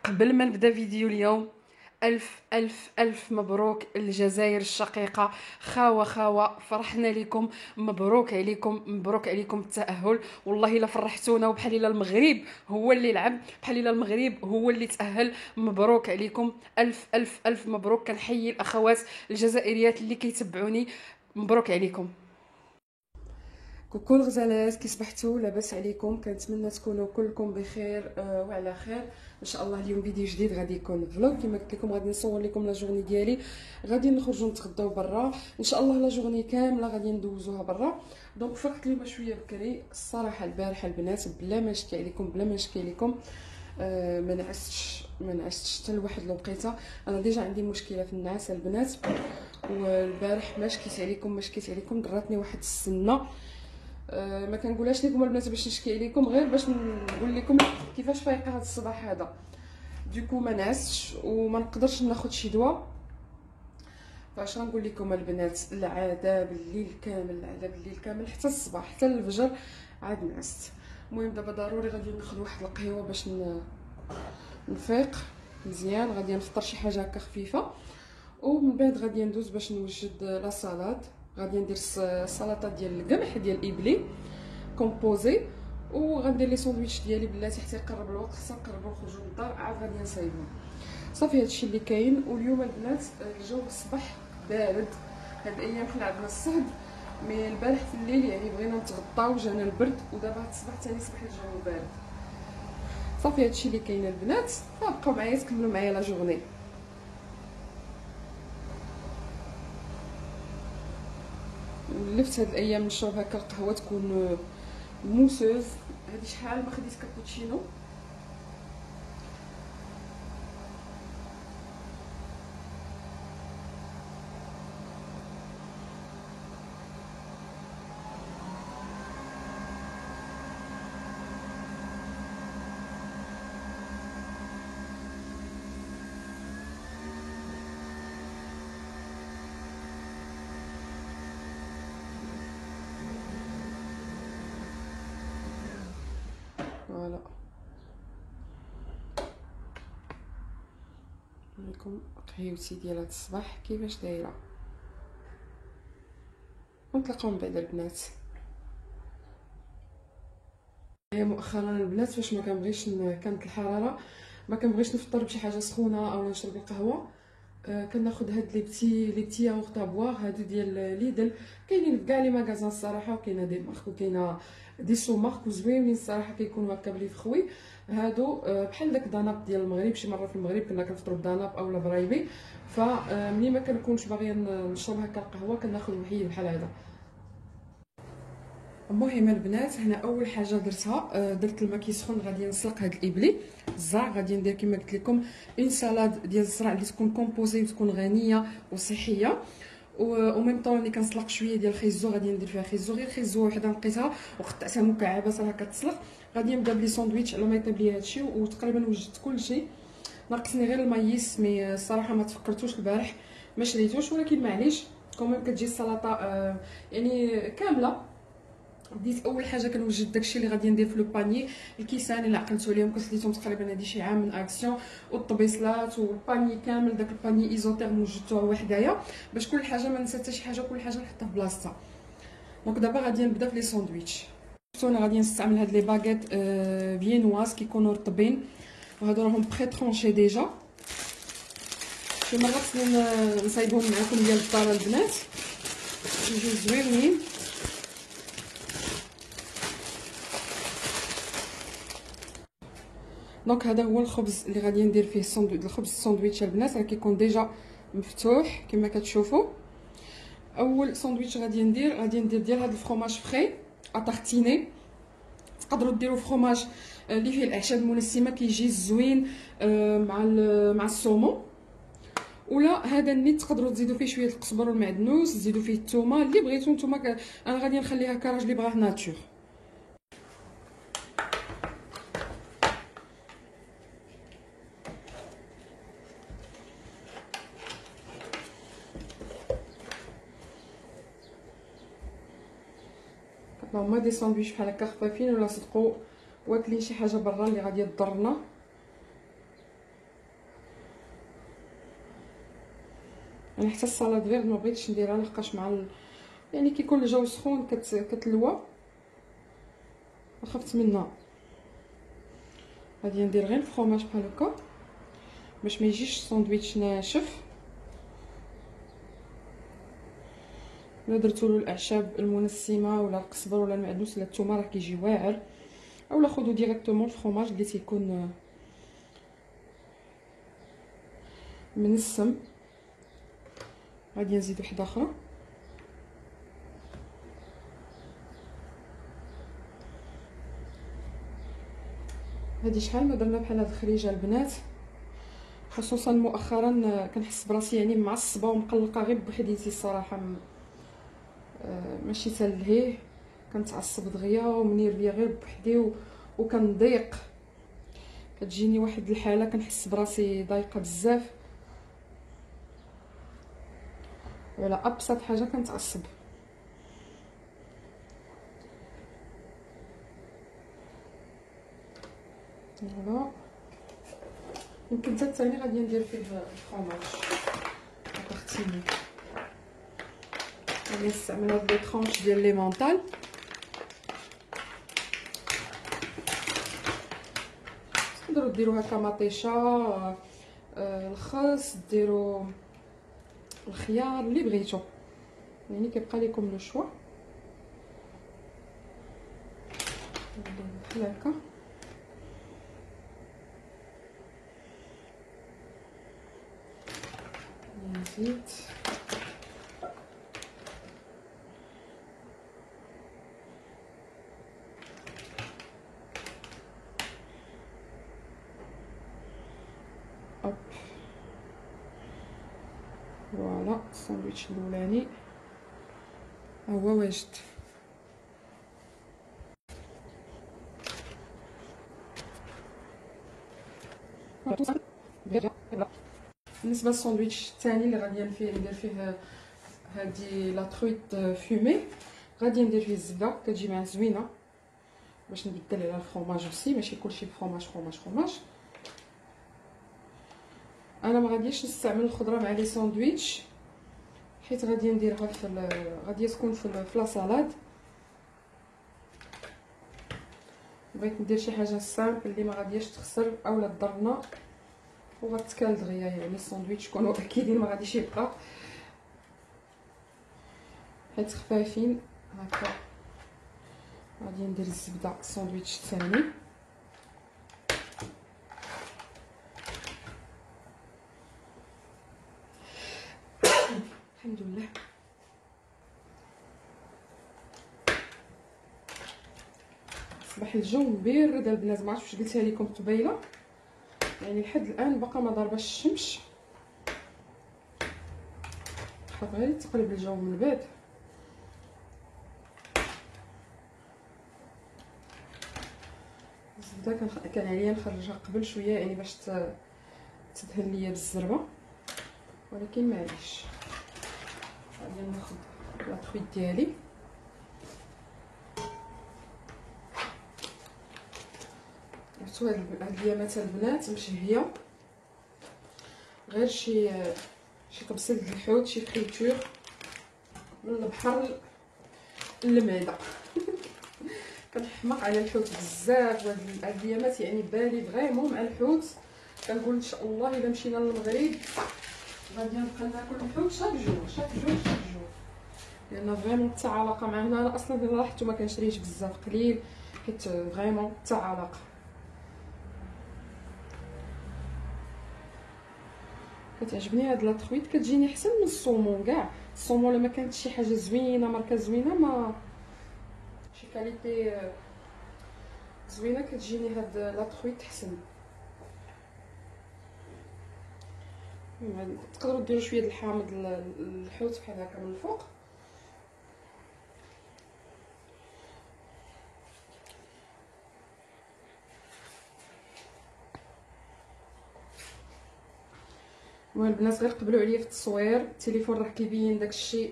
قبل ما نبدا فيديو اليوم، ألف ألف ألف مبروك الجزائر الشقيقة. خاوة فرحنا لكم، مبروك عليكم، مبروك عليكم التأهل. والله إلا فرحتونا، وبحال إلا المغرب هو اللي لعب، بحال إلا المغرب هو اللي تأهل. مبروك عليكم، ألف ألف ألف مبروك. كنحيي الأخوات الجزائريات اللي كيتبعوني، مبروك عليكم. كوكو الغزالات، كي صبحتوا؟ لاباس عليكم؟ كنتمنى تكونوا كلكم بخير وعلى خير ان شاء الله. اليوم فيديو جديد، غادي يكون فلوق كما قلت لكم. غادي نصور لكم لا جورني ديالي، غادي نخرجوا نتغداو برا ان شاء الله. لا جورني كامله غادي ندوزوها برا. دونك فرقت اليوم شويه بكري الصراحه. البارحه البنات بلا ما نشكي عليكم، بلا ما نشكي عليكم، ما نعستش حتى لواحد الوقيته. انا ديجا عندي مشكله في النعاس البنات، والبارح ما شكيت عليكم دراتني واحد السنه. ما كنقولهاش لكم البنات باش نشكي عليكم، غير باش نقول لكم كيفاش فايقه هذا الصباح هذا. دوكو ما نعستش وما نقدرش ناخذ شي دواء. فاش غنقول لكم البنات، العذاب الليل كامل حتى الصباح حتى الفجر عاد نعست. المهم دابا ضروري غادي ناخذ واحد القهوه باش نفيق مزيان. غادي نفطر شي حاجه هكا خفيفه، ومن بعد غادي ندوز باش نوجد لا سالاد. غادي ندير السلطه ديال القمح ديال الابلي كومبوزي، وغندير لي ساندويتش ديالي بلاتي حتى يقرب الوقت، حتى نقربوا نخرجوا للدار عاد غادي نصايبهم. صافي هادشي اللي كاين. واليوم البنات الجو الصباح بارد، هاد الايام حنا عندنا الصهد، مي البارح في الليل يعني بغينا نتغطاو جانا البرد، ودابا هاد الصباح ثاني صباح الجو بارد. صافي هادشي اللي كاين البنات. بقاو معايا تكملوا معايا لا جورني. لفت هاد الايام نشرب هكا القهوه تكون موسوز. هادي شحال ما خديت كابوتشينو. فوالا نوريكم قهيوتي ديال هاد الصباح كيفاش دايره. ونتلاقاو من بعد البنات. مؤخرا البنات فاش ما كنبغيش كانت الحراره، ما كنبغيش نفطر بشي حاجه سخونه او نشرب القهوه، كناخذ هاد لي بتي ياغورت ابوار هادو ديال ليدل. كاينين في كاع لي ماغازان الصراحه، وكاينه دي مارك وكاينه دي سو مارك وزوينين الصراحه، كيكونوا هكا بلي فخوي. هادو بحال داك داناب ديال المغرب. شي مره في المغرب كنا كنفطروا بداناب اولا برايبي، فملي ما كنكونش باغيه نشرب هكا القهوه كناخذ وحيد بحال هذا. المهم البنات، هنا اول حاجه درتها درت الماء كيسخن، غادي نسلق هاد الابلي الزرع. غادي ندير كما قلت لكم اون سالاد ديال الزرع اللي تكون كومبوزي وتكون غنيه وصحيه. وميم طون اللي كنسلق شويه ديال الخيزو، غادي ندير فيها خيزو، غير خيزو وحده نقيتها وقطعتها مكعبات راه كتسلق. غادي نبدا بلي ساندويتش على ما يطيب لي هادشي، وتقريبا وجدت كلشي. ناقصني غير المايس، مي الصراحه ما تفكرتوش البارح ما شريتوش، ولكن معليش كوميم كتجي السلطه يعني كامله. بديت اول حاجه كنوجد داكشي اللي غادي ندير في لو باني. الكيسان اللي عقلتو ليهم كسليتهم تقريبا هادي شي عام من اكسيون، والطبيصلات والباني كامل. داك الباني ايزوتيرم وجدتوه وحدايا باش كل حاجه ما نسى حتى شي حاجه، كل حاجه نحطها في بلاصتها. دونك دابا غادي نبدا في لي ساندويتش. شفتوا انا غادي نستعمل هاد لي باغيت فينواز كيكونوا رطبين، وهادو راهم بري طرونشي ديجا. شي مرات نصايبهم معكم ديال الدار البنات، يجيو زوينين. دونك هذا هو الخبز اللي غادي ندير فيه الخبز الساندويتش البنات. راه كيكون ديجا مفتوح كما كتشوفوا. اول ساندويتش غادي ندير ديال هذا الفرomاج فري اتارتيني. تقدروا ديروا فرomاج اللي فيه الاعشاب المنسمه، كيجي زوين مع السومون. ولا هذا النيت تقدروا تزيدوا فيه شويه القزبر والمعدنوس، تزيدوا فيه الثومه اللي بغيتو نتوما. انا غادي نخليها كراج اللي بغاه ناتور. هما دي ساندويتش بحال هكا خفافين، ولا صدقوا واكلين شي حاجه برا اللي غادي تضرنا. انا حتى السلطه فيغ ما بغيتش نديرها لحقاش مع يعني كيكون الجو سخون كتلوى، خفت منها. غادي ندير غير الفرomاج بحال هكا باش ما يجيش الساندويتش ناشف. الا درتو له الاعشاب المنسمه ولا القزبر ولا المعدنوس ولا الثومه راه كيجي واعر، اولا خذوا ديريكتومون الفرomاج اللي تيكون منسم. غادي نزيد وحده اخرى. هادي شحال ما درنا بحال هاد الخريجه البنات، خصوصا مؤخرا كنحس براسي يعني معصبه ومقلقه غير بوحديتي الصراحه. ماشي تلهيه، كنتعصب دغيا ومنيرفيه غير بوحدي وكنضيق. كتجيني واحد الحاله كنحس براسي ضايقه بزاف، وعلى ابسط حاجه كنتعصب. فوالا يمكن حتى الثاني غادي ندير فيه الفرomاج بارتيني. غادي نستعمل هاد لي طرونش ديال لي مونطال. تقدروا ديروا هكا مطيشه، الخس، ديروا الخيار اللي بغيتو، يعني كيبقى لكم لو شوا. بحال هكا نزيد اوب. فوالا الساندويتش الاولاني هو واجد. بالنسبه للساندويتش الثاني اللي غادي ندير فيه هادي لا ترويت فومي، غادي ندير فيه الزبده كتجي مع زوينه باش نبدل على الفرomاج اوسي، ماشي كلشي فرomاج. انا ما غاديش نستعمل الخضره مع لي ساندويتش حيت غادي نديرها غادي تكون في لا سالاد. بغيت ندير شي حاجه سامبل اللي ما غاديش تخسر اولا تضرنا وغتكال دغيا، يعني الساندويتش كونوا اكيدين ما غاديش يبقى حيت خفافين هكا. غادي ندير الزبده الساندويتش الثاني. الحمد لله. صباح الجو مبرد البنات، ما عرفتش واش قلتها لكم قبيله، يعني لحد الان باقا ما ضرباش الشمس، خاف غير تقلب الجو من بعد. الزبده كان عليا نخرجها قبل شويه يعني باش تدهن ليا بالزربه، ولكن معليش. غادي ناخذ لا ترويت ديالي. عرفتوا هاد اليامات البنات مشهيه، غير شي طبسيل د الحوت، شي فريتور من البحر للمعده. كنحماق على الحوت بزاف هاد اليامات، يعني بالي فريمون مع الحوت. كنقول ان شاء الله الا مشينا للمغرب غادي نبقى ناكل الحوت شاك جور، لان فريمون حتى علاقه مع هنا. انا اصلا لاحظتو ما كنشريش بزاف، قليل، حيت فريمون حتى علاقه. كتعجبني هاد لا ترويت، كتجيني احسن من الصومون كاع. الصومون لما كانت شي حاجه زوينه ماركه زوينه، ما شي كاليتي زوينه، كتجيني هاد لا ترويت احسن. تقدروا ديروا شويه د الحامض الحوت بحال هكا من الفوق. المهم البنات غير قبلوا عليا في التصوير، التليفون راه كيبين داكشي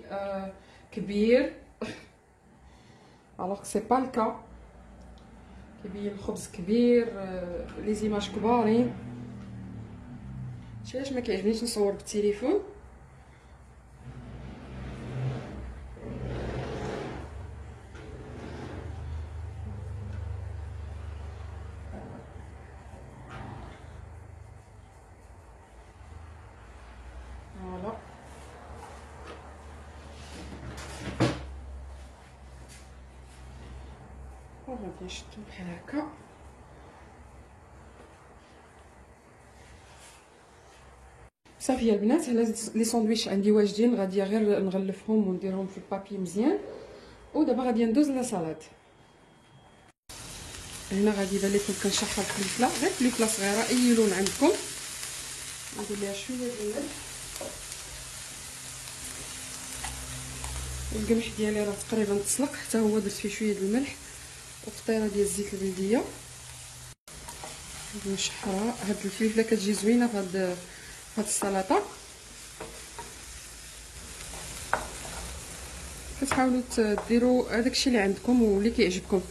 كبير الوغ سي با الكا، كيبين الخبز كبير، لي زيماج كبارين. علاش ما كيعجبنيش نصور بالتليفون، وغادي نشدو بحال هكا. صافي البنات، هنا لي ساندويتش عندي واجدين، غادي غير نغلفهم ونديرهم في البابي مزيان. ودابا غادي ندوز لا سالاد. هنا غادي يبان لكم كنشحر الفلفله، غير فلفله صغيره اي لون عندكم. ندير ليها شويه ديال الملح. القمح ديالي راه تقريبا تسلق حتى هو، درت فيه شويه ديال الملح وقطيره ديال الزيت البلديه. نشحرها. هاد الفلفله كتجي زوينه في هاد السلطه. كتحاولوا ديروا هذاكشي اللي عندكم واللي كيعجبكم.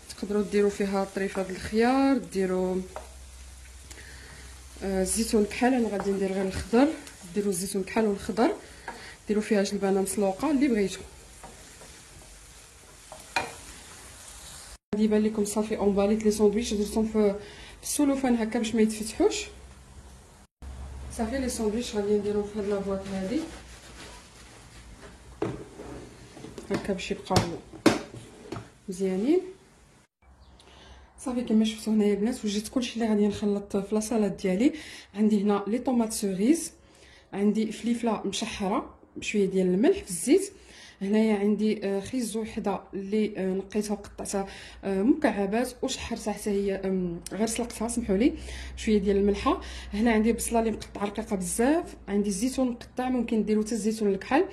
تقدروا ديروا فيها طريفه د الخيار، ديروا الزيتون كحل. انا غادي ندير غير الخضر. ديروا الزيتون كحل والخضر، ديروا فيها جلبانه مسلوقه اللي بغيتو. غادي يبان لكم صافي اونباليت لي ساندويتش، درتهم في السلوفان هكا باش ما يتفتحوش. صافي لي ساندويتش غادي نديرهم في هاد لابواط هادي هكا باش يبقاو مزيانين. صافي كما شفتوا هنايا البنات وجدت كلشي اللي غادي نخلط في لاصالاد ديالي. عندي هنا لي طوماط سوريز، عندي فليفله مشحره بشويه ديال الملح في الزيت. هنايا عندي خيزو وحده اللي نقيتها وقطعتها مكعبات وشحرتها حتى هي، غير سلقتها سمحوا لي، شويه ديال الملحه. هنا عندي بصله اللي مقطعه رقيقه بزاف، عندي الزيتون مقطع، ممكن ديروا حتى الزيتون الكحل.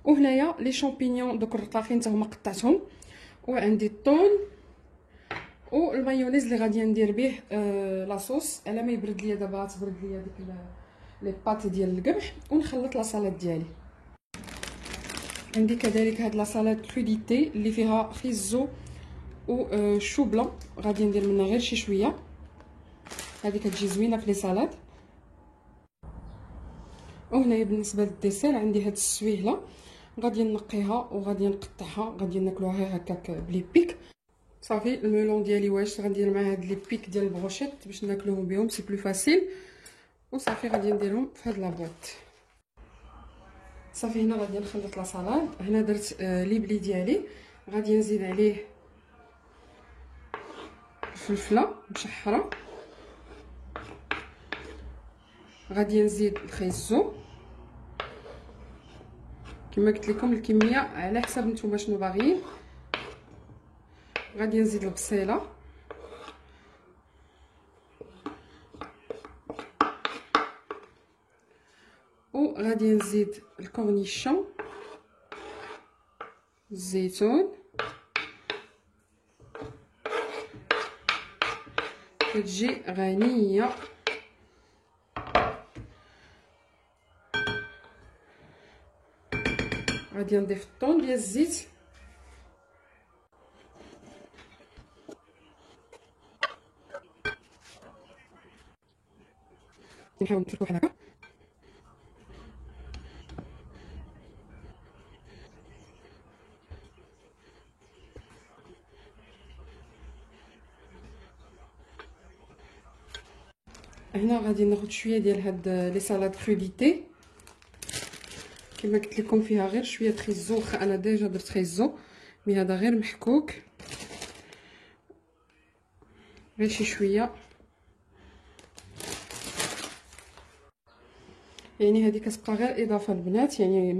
وهنايا لي شامبينيون دوك الرقاقين حتى هما قطعتهم. وعندي الطون والمايونيز اللي غادي ندير به لاصوص على ما يبرد ليا. دابا تبرد ليا ديك لي باط ديال القمح ونخلط لاصالاد ديالي. عندي كذلك هاد لاصالاد كروديتي اللي فيها خيزو وشو بلون، غادي ندير منها غير شي شويه. هذه كتجي زوينه في لي سالاد. وهنايا بالنسبه للديسير عندي هاد السويهله، غادي نقيها وغادي نقطعها، غادي ناكلوها غير هكاك بلي بيك. صافي الميلون ديالي واجد، غندير معاه هاد لي بيك ديال البروشيط باش ناكلوهم بهم، سي بلو فاسيل. وصافي غادي نديرهم في هاد لابواط. صافي هنا غادي نخلط لا سالاد. هنا درت لي بلي ديالي، غادي نزيد عليه الفلفله مشحره، غادي نزيد الخيزو كما قلت لكم الكميه على حسب نتوما شنو باغيين. غادي نزيد البصيله، وغادي نزيد الكورنيشون، الزيتون، كتجي غنيه. غادي نضيف الطون ديال الزيت، نحاول نتركو بحال هكا. هنا غادي ناخذ شويه ديال هاد لي سالاد كروديتي كما قلت لكم، فيها غير شويه خيزو، واخا انا ديجا درت خيزو مي هذا غير محكوك، غير شي شويه. يعني هذه كتبقى غير اضافه البنات، يعني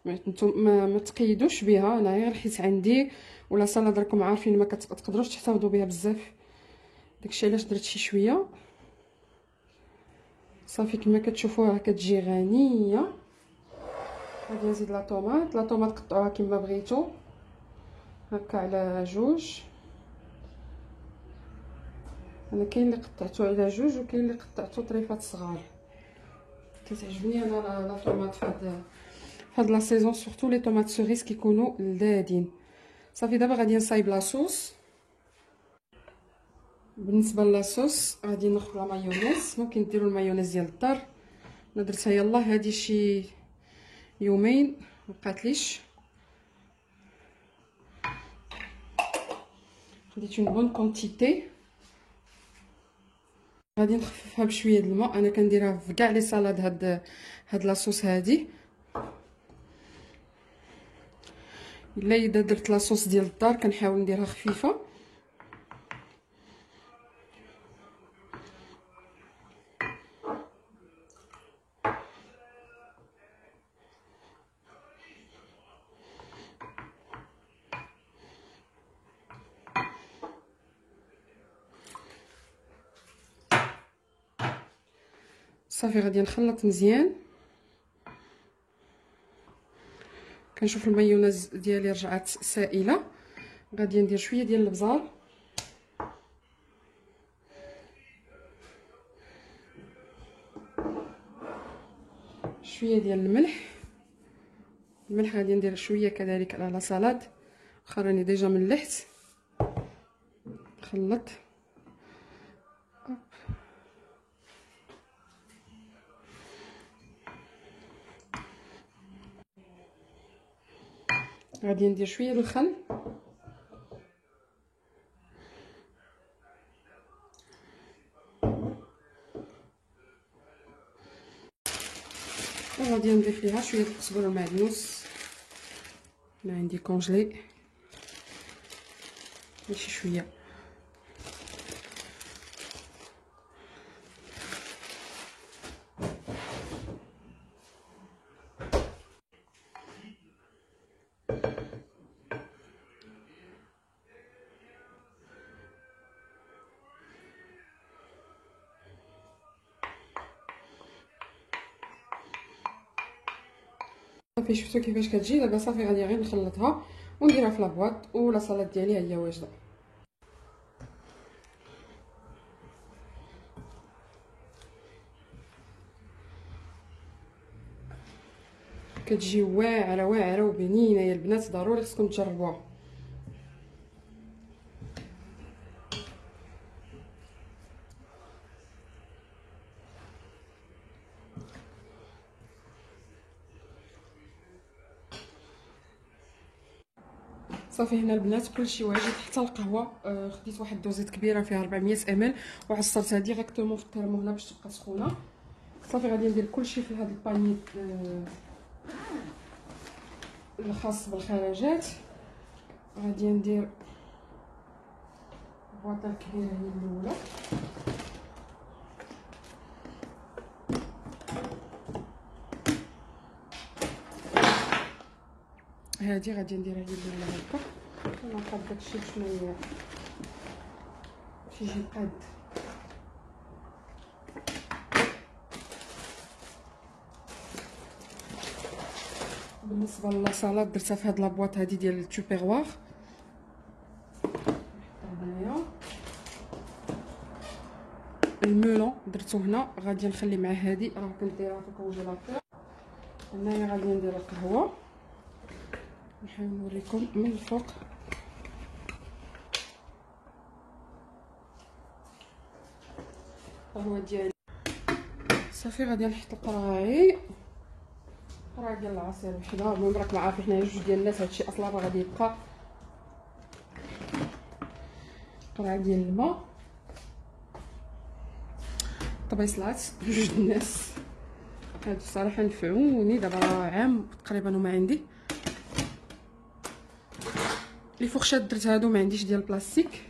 ما تقيدوش بها. انا غير حيت عندي ولا سالاد راكم عارفين ما تقدروش تحتفظوا بها بزاف، داكشي علاش درت شي شويه. صافي كما كتشوفوها كتجي غنيه. غادي نزيد لا طوماط قطعوها كما بغيتو هكا على جوج. انا كاين اللي قطعته على جوج وكاين اللي قطعته طريفات صغار. كتعجبني انا لا طوماط فهاد لا سيزون، سورتو لي طوماط سوريس كيكونوا لذاذين. صافي دابا غادي نصايب لاصوص. بالنسبه لاصوص غادي ناخذ لا مايونيز، ممكن ديروا المايونيز ديال الدار. انا درتها يلاه هادي شي يومين مبقاتليش، خديت اون بون كونتيتي. غادي نخففها بشويه د الماء، انا كنديرها في كاع لي سالاد هاد لاصوص هادي. الا اذا درت لاصوص ديال الدار كنحاول نديرها خفيفه. صافي غادي نخلط مزيان. كنشوف المايونيز ديالي رجعات سائله، غادي ندير شويه ديال البزار، شويه ديال الملح غادي ندير شويه كذلك على لا سالاد، واخا راني ديجا ملحت. خلط غادي ندير شويه ديال الخل، وغادي نضيف ليها شويه القزبر والمعدنوس، انا عندي كونجلي ماشي شويه. صافي شفتو كيفاش كتجي. دابا صافي غادي غير نخلطها ونديرها في لابواط، ولا صالاد ديالي ها هي واجده. كتجي واعره واعره وبنينه يا البنات، ضروري خصكم تجربوها. صافي هنا البنات كلشي واجد حتى القهوه. خديت واحد دوزيت كبيره فيها 400 مل وعصرتها ديريكتومون في الترمو هنا باش تبقى سخونه. صافي غادي ندير كلشي في هذا الباني الخاص بالخلاجات. غادي ندير البواطه الكبيره هي الاولى، هادي غادي نديرها هي الاولى هكا، ونقاد داكشي بشويه باش يجي قاد. بالنسبه للصالاد درتها في هاد لابواط هادي ديال التوبيغوار. هنايا المولون درتو هنا، غادي نخلي مع هادي راه كنديرها في الكونجيلاتور. هنايا غادي ندير القهوه، نحاول نوريكم من الفوق. القهوه ديالي صافي غادي نحط القراعي ديال العصير وحده. المهم راكم عارفين حنايا جوج ديال الناس، هادشي اصلا راه غادي يبقى. قرعه ديال الماء، طبيصلات جوج الناس هادو الصراحه نفعوني دابا، راه عام تقريبا وما عندي. لي فورشات درت هادو ما عنديش ديال البلاستيك.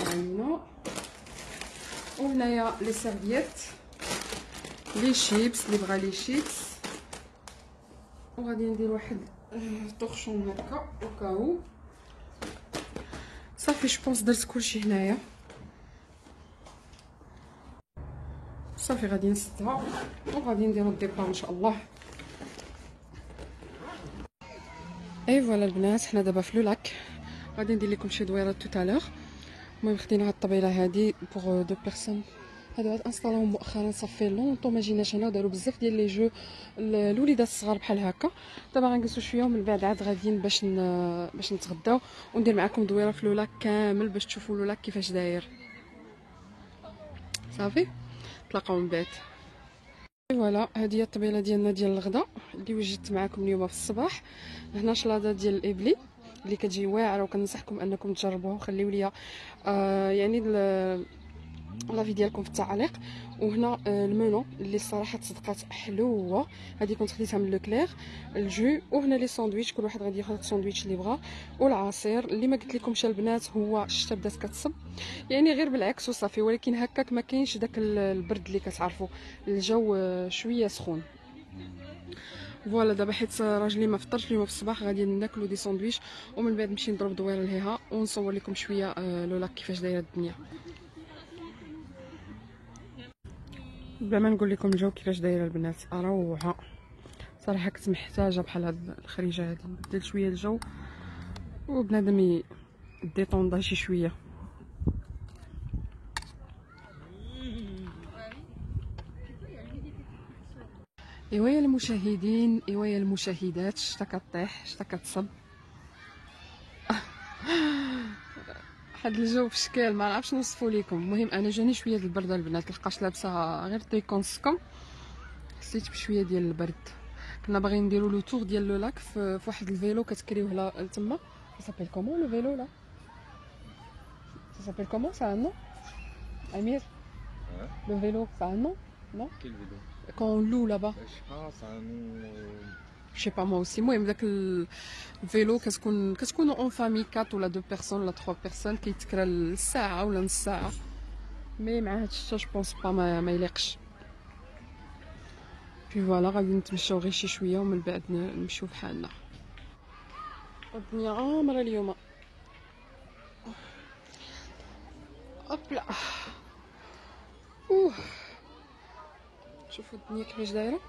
هنا وهنايا لي سيرفييت، لي شيبس اللي بغا لي شيبس. وغادي ندير واحد طورشون هكا وكاو. صافي جوبونس درت كلشي هنايا. صافي غادي نسدها وغادي نديرو الديبار ان شاء الله. اي فوالا البنات، حنا دابا في لولاك، غادي ندير لكم شي دويرات توتالور. المهم خدينا هاد الطبيله هادي بوغ دو بيرسون، هادو انستالوهم مؤخرا صافي لونطون ما جيناش هنا، وداروا بزاف ديال لي جو الوليدات الصغار بحال هكا. دابا غنجلسوا شويه ومن بعد عاد غاديين باش نتغداو وندير معكم دويره في لولاك كامل باش تشوفوا لولاك كيفاش داير. صافي نتلاقاو من بعد. فوالا هذه هي الطبيله ديالنا ديال الغداء اللي وجدت معكم اليوم في الصباح. هنا شلاضه ديال الابلي اللي كتجي واعره، وكنصحكم انكم تجربوها. وخليو ليا يعني لافي ديالكم في التعليق. وهنا المنو اللي الصراحه تصدقات حلوه، هذه كنت خديتها من لوكلير الجو. وهنا لي ساندويتش، كل واحد غادي ياخذ الساندويتش اللي بغا. والعصير اللي ما قلت لكمش البنات، هو الشتا بدات كتصب يعني غير بالعكس وصافي، ولكن هكاك ما كاينش داك البرد اللي كتعرفوا، الجو شويه سخون. فوالا دابا حيت راجلي ما فطرش اليوم في الصباح، غادي ناكلو دي ساندويتش ومن بعد نمشي نضرب دويره لهيها ونصور لكم شويه لولا كيفاش دايره الدنيا. بلا ما نقول لكم الجو كيفاش دايره البنات، روعه صراحه. كنت محتاجه بحال هاد الخريجه هادي نبدل شويه الجو وبنادم ديطوندا شي شويه. ايوا يا المشاهدين، ايوا يا المشاهدات، شتا كطيح شتا كتصب. هاد الجو في شكل ما نعرفش نوصفو لكم. المهم انا جاني شويه ديال البرد البنات، لحقاش لابسه غير تيكونسكم، حسيت بشويه ديال البرد. كنا باغيين نديرو لو تور ديال لو لاك في واحد الفيلو كتكريوه لتما. سابيل كومون لو فيلو لا؟ سابيل كومون سا نو امير؟ لو فيلو سا نو نو؟ Quel vélo? كون لو لابا Je sais pas, c'est un nom. شي با مو اوسي. المهم داك الفيلو كتكونوا اون فامي 4 ولا 2 بيرسون ولا 3 بيرسون، كيتكرا للساعه ولا نص ساعه. مي مع هاد الشتا جو بونس با ما يليقش. في فوالا غادي نتمشاو غير شي شويه ومن بعد نمشيو بحالنا. الدنيا عامره اليوم. اوبلا اوه، شوفوا الدنيا كيفاش دايره.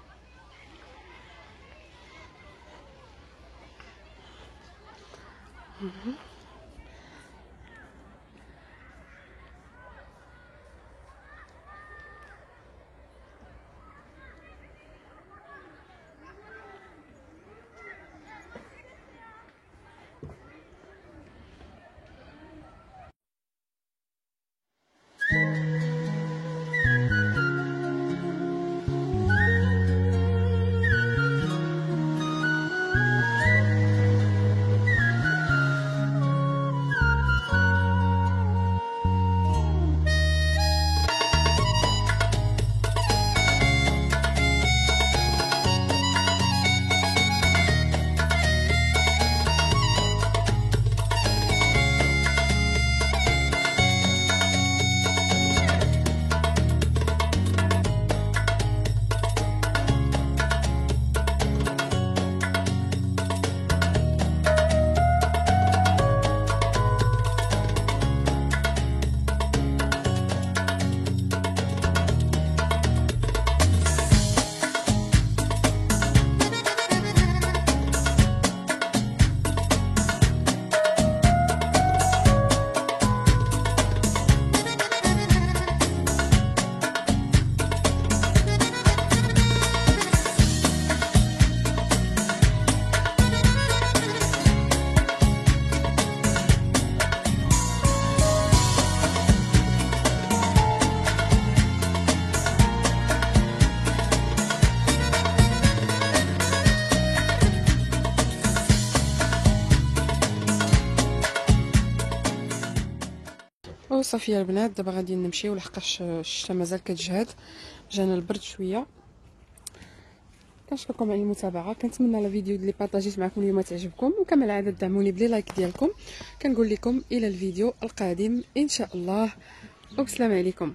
وصافي يا البنات دابا غادي نمشيو لحقاش الشتا مازال كتجهد، جانا البرد شويه. كنشكركم على المتابعه، كنتمنى الفيديو اللي بارطاجيت معكم اليوم تعجبكم، وكما العاده دعموني بلي لايك ديالكم. كنقول لكم الى الفيديو القادم ان شاء الله، والسلام عليكم.